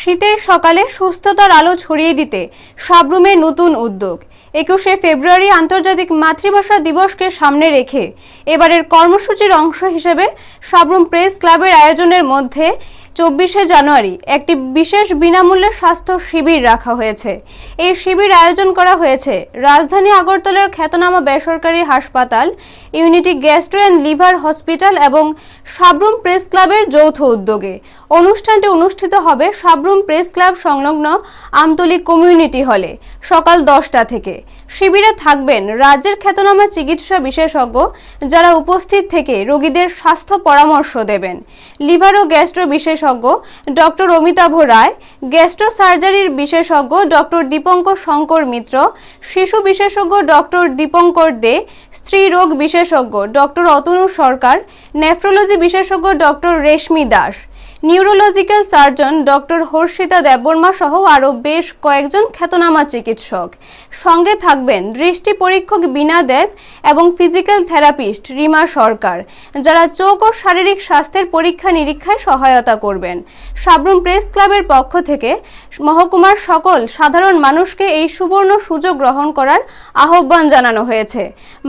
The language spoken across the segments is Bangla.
শীতের সকালে সুস্থতার আলো ছড়িয়ে দিতে সাবরুমে নতুন উদ্যোগ। 21শে ফেব্রুয়ারি আন্তর্জাতিক মাতৃভাষা দিবসকে সামনে রেখে এবারের কর্মসূচির অংশ হিসেবে সাবরুম প্রেস ক্লাবের আয়োজনের মধ্যে 24শে জানুয়ারি একটি বিশেষ বিনামূল্যে স্বাস্থ্য শিবির রাখা হয়েছে। এই শিবির আয়োজন করা হয়েছে রাজধানী আগরতলার খ্যাতনামা বেসরকারি হাসপাতাল, unity gastro and liver hospital এবং সাবরুম প্রেস ক্লাবের যৌথ উদ্যোগে। অনুষ্ঠানটি অনুষ্ঠিত হবে সাবরুম প্রেস ক্লাব সংলগ্ন আমতলী কমিউনিটি হলে সকাল 10টা থেকে। শিবিরে থাকবেন রাজ্যের খ্যাতনামা চিকিৎসা বিশেষজ্ঞ, যারা উপস্থিত থেকে রোগীদের স্বাস্থ্য পরামর্শ দেবেন। লিভার ও গ্যাস্ট্রো বিশেষজ্ঞ ডক্টর অমিতাভ রায়, গ্যাস্ট্রো সার্জারির বিশেষজ্ঞ ডক্টর দীপঙ্কর শঙ্কর মিত্র, শিশু বিশেষজ্ঞ ডক্টর দীপঙ্কর দে, স্ত্রী রোগ বিশেষজ্ঞ ডক্টর অতনু সরকার, নেফ্রোলজি বিশেষজ্ঞ doctor Reshmi Das, neurological surgeon doctor Harshita Debbarma সহ আরও বেশ কয়েকজন খ্যাতনামা চিকিৎসক। সঙ্গে থাকবেন দৃষ্টি পরীক্ষক বিনা দেব এবং ফিজিক্যাল থেরাপিস্ট রিমা সরকার, যারা চোখ ও শারীরিক স্বাস্থ্যের পরীক্ষা নিরীক্ষায় সহায়তা করবেন। সাবরুম প্রেস ক্লাবের পক্ষ থেকে মহকুমার সকল সাধারণ মানুষকে এই সুবর্ণ সুযোগ গ্রহণ করার আহ্বান জানানো হয়েছে।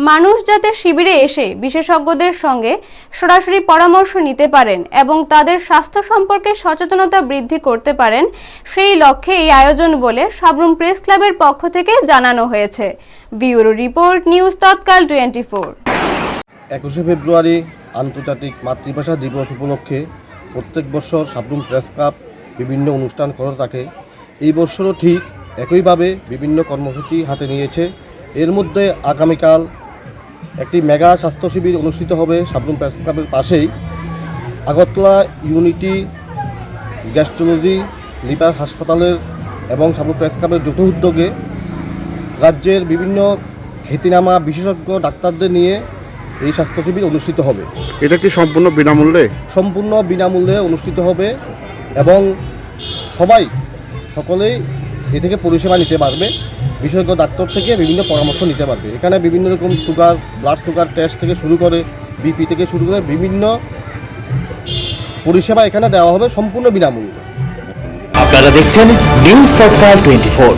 মানুষ যাতে শিবিরে এসে বিশেষজ্ঞদের সঙ্গে সরাসরি পরামর্শ নিতে পারেন এবং তাদের স্বাস্থ্য সম্পর্কে সচেতনতা বৃদ্ধি করতে পারেন, সেই লক্ষ্যে এই আয়োজন বলে সাবরুম প্রেস ক্লাবের পক্ষ থেকে জানানো হয়েছে। ব্যুরো রিপোর্ট, নিউজ তৎকাল 24। 21শে ফেব্রুয়ারি আন্তর্জাতিক মাতৃভাষা দিবস উপলক্ষে প্রত্যেক বছর সাবরুম প্রেস ক্লাব বিভিন্ন অনুষ্ঠান করে থাকে। এই বছরও ঠিক একইভাবে বিভিন্ন কর্মসূচি হাতে নিয়েছে। এর মধ্যে আগামীকাল একটি মেগা স্বাস্থ্য শিবির অনুষ্ঠিত হবে সাবরুম প্রেস ক্লাবের পাশেই আগরতলা ইউনিটি গ্যাস্ট্রোলজি লিভার হাসপাতালের এবং সাবরুম প্রেস ক্লাবের যৌথ উদ্যোগে রাজ্যের বিভিন্ন খ্যাতনামা বিশেষজ্ঞ ডাক্তারদের নিয়ে এই স্বাস্থ্য শিবির অনুষ্ঠিত হবে। এটা কি সম্পূর্ণ বিনামূল্যে? সম্পূর্ণ বিনামূল্যে অনুষ্ঠিত হবে এবং সকলেই এ থেকে পরিষেবা নিতে পারবে। বিশেষজ্ঞ ডাক্তার থেকে বিভিন্ন পরামর্শ নিতে পারবে। এখানে বিভিন্ন রকম সুগার, ব্লাড সুগার টেস্ট থেকে শুরু করে বিপি থেকে শুরু করে বিভিন্ন পরিষেবা এখানে দেওয়া হবে সম্পূর্ণ বিনামূল্যে। আপনারা দেখছেন নিউজ তৎকাল 24।